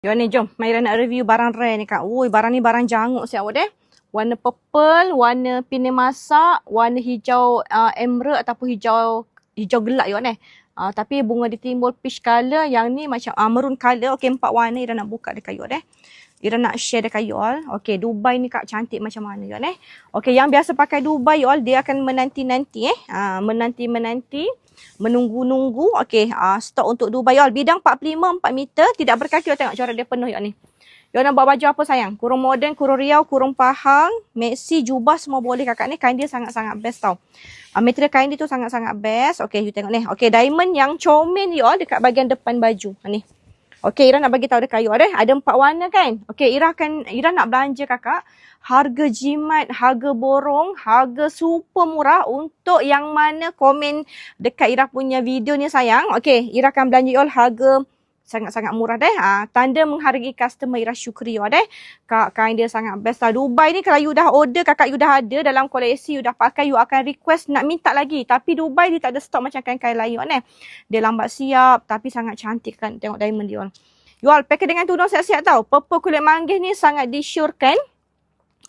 Yo ni jom, Maira nak review barang rare ni kak. Ui, barang ni barang janguk siap awak deh. Warna purple, warna pinai masak, warna hijau emerald ataupun hijau gelap you ni. Tapi bunga dia timbul peach colour, yang ni macam maroon colour. Okey, 4 warna Ira nak buka dekat you deh. Ira nak share dekat you all. Okey, Dubai ni kak cantik macam mana you ni. Okey, yang biasa pakai Dubai you all, dia akan menanti-nanti menanti-menanti. Menunggu-nunggu. Okey, stok untuk Dubai you all. Bidang 45 4 meter, tidak berkaki. You tengok corak dia penuh you ni. You nak bawa baju apa sayang? Kurung moden, kurung riau, kurung pahang, maxi, jubah semua boleh kakak ni. Kain dia sangat-sangat best tau. Material kain dia tu sangat-sangat best. Okey, you tengok ni. Okey, diamond yang comel you all dekat bahagian depan baju. Ni. Okey, Ira nak bagi tahu dekat you ada. Ada 4 warna kan? Okey, Ira nak belanja kakak. Harga jimat, harga borong, harga super murah untuk yang mana komen dekat Ira punya video ni sayang. Okey, Ira akan belanja you all harga sangat-sangat murah deh. Tanda menghargai customer, Ira syukuri you deh. Kain dia sangat best lah. Dubai ni kalau you dah order, kakak you dah ada dalam koleksi, you dah pakai, you akan request nak minta lagi. Tapi Dubai dia tak ada stok macam kain-kain lain ni. Dia lambat siap tapi sangat cantik kan. Tengok diamond dia. You all pakai dengan tudung siap-siap tau. Purple kulit manggis ni sangat disyorkan.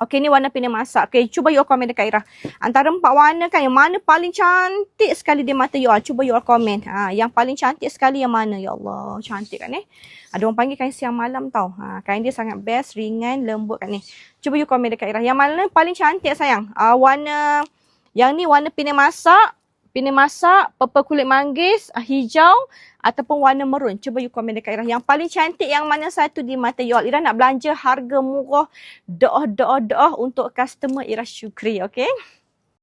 Okey, ni warna pinai masak. Okey, cuba you all komen dekat Ira. Antara 4 warna kan, yang mana paling cantik sekali di mata you all? Cuba you all komen. Yang paling cantik sekali yang mana? Ya Allah, cantik kan ni. Ada orang panggil kain siang malam tau. Kain dia sangat best, ringan, lembut kan ni. Cuba you komen dekat Ira. Yang mana paling cantik sayang? Yang ni warna pinai masak, purple kulit manggis, hijau ataupun warna maroon. Cuba you komen dekat Ira. Yang paling cantik yang mana satu di mata you all? Ira nak belanja harga murah, doa untuk customer Ira syukri, okey?